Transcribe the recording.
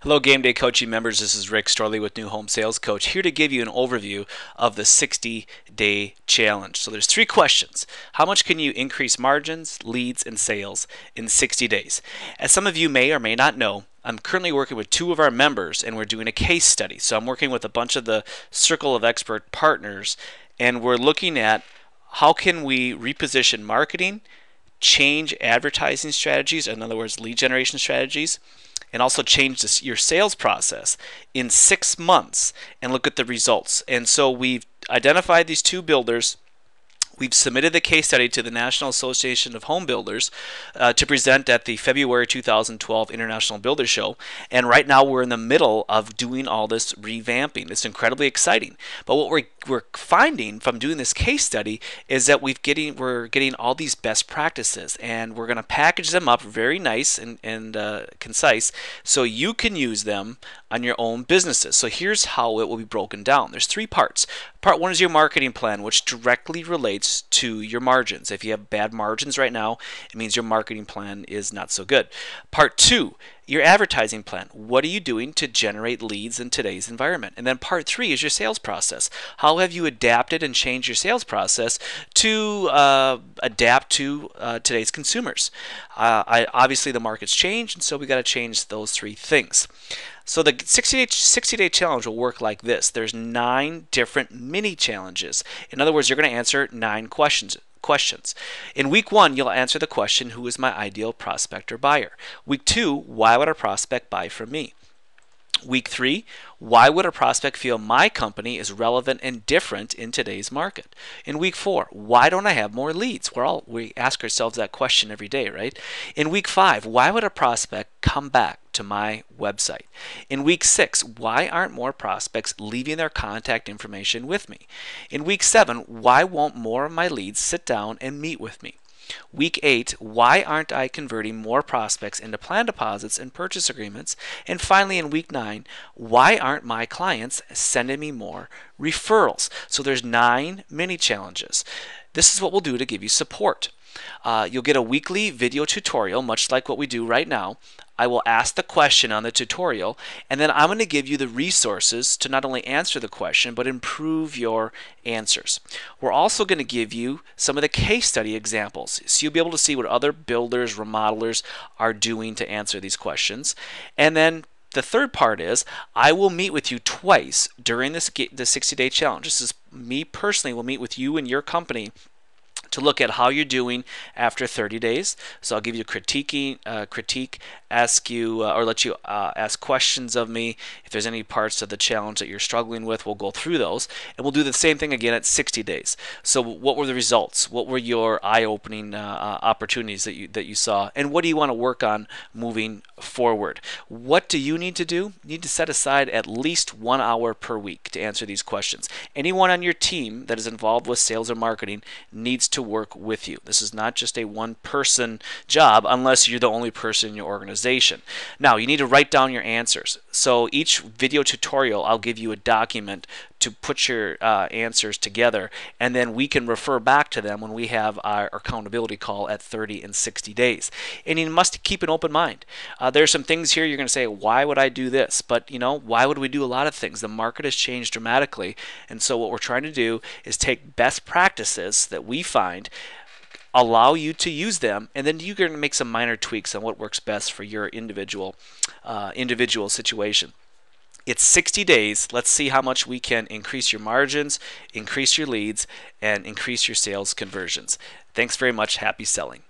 Hello, Game Day Coaching members. This is Rick Storley with New Home Sales Coach, here to give you an overview of the 60-day challenge. So there's 3 questions. How much can you increase margins, leads, and sales in 60 days? As some of you may or may not know, I'm currently working with 2 of our members and we're doing a case study. So I'm working with a bunch of the Circle of Expert partners and we're looking at how can we reposition marketing, change advertising strategies, in other words, lead generation strategies, and also change your sales process in 6 months and look at the results. And so we've identified these 2 builders. We've submitted the case study to the National Association of Home Builders to present at the February 2012 International Builder Show. And right now we're in the middle of doing all this revamping. It's incredibly exciting. But what we're finding from doing this case study is that we're getting all these best practices, and we're going to package them up very nice and concise so you can use them on your own businesses. So here's how it will be broken down. There's 3 parts. Part 1 is your marketing plan, which directly relates to your margins. If you have bad margins right now, it means your marketing plan is not so good. Part 2, your advertising plan. What are you doing to generate leads in today's environment? And then part 3 is your sales process. How have you adapted and changed your sales process to adapt to today's consumers? Obviously, the market's changed, and so we got to change those 3 things. So the 60-day challenge will work like this. There's 9 different mini challenges. In other words, you're going to answer 9 questions. In week 1, you'll answer the question, who is my ideal prospect or buyer? Week 2, why would a prospect buy from me? Week 3, why would a prospect feel my company is relevant and different in today's market? In week 4, why don't I have more leads? We ask ourselves that question every day, right? In week 5, why would a prospect come back to my website? In week 6, why aren't more prospects leaving their contact information with me? In week 7, why won't more of my leads sit down and meet with me? Week 8, why aren't I converting more prospects into plan deposits and purchase agreements? And finally, in week 9, why aren't my clients sending me more referrals? So there's 9 mini challenges. This is what we'll do to give you support. You'll get a weekly video tutorial, much like what we do right now. I will ask the question on the tutorial, and then I'm going to give you the resources to not only answer the question, but improve your answers. We're also going to give you some of the case study examples, so you'll be able to see what other builders, remodelers are doing to answer these questions. And then the third part is I will meet with you twice during the 60-day challenge. This is me personally will meet with you and your company to look at how you're doing after 30 days. So I'll give you a critique, ask you or let you ask questions of me. If there's any parts of the challenge that you're struggling with, we'll go through those, and we'll do the same thing again at 60 days. So what were the results? What were your eye-opening opportunities that you saw, and what do you want to work on moving forward? What do you need to do? You need to set aside at least 1 hour per week to answer these questions. Anyone on your team that is involved with sales or marketing needs to work with you. This is not just a one-person job unless you're the only person in your organization. Now, you need to write down your answers. So each video tutorial, I'll give you a document to put your answers together, and then we can refer back to them when we have our accountability call at 30 and 60 days. And you must keep an open mind. There are some things here you're going to say, why would I do this? But why would we do a lot of things? The market has changed dramatically, and so what we're trying to do is take best practices that we find, allow you to use them, and then you're going to make some minor tweaks on what works best for your individual situation. It's 60 days. Let's see how much we can increase your margins, increase your leads, and increase your sales conversions. Thanks very much. Happy selling.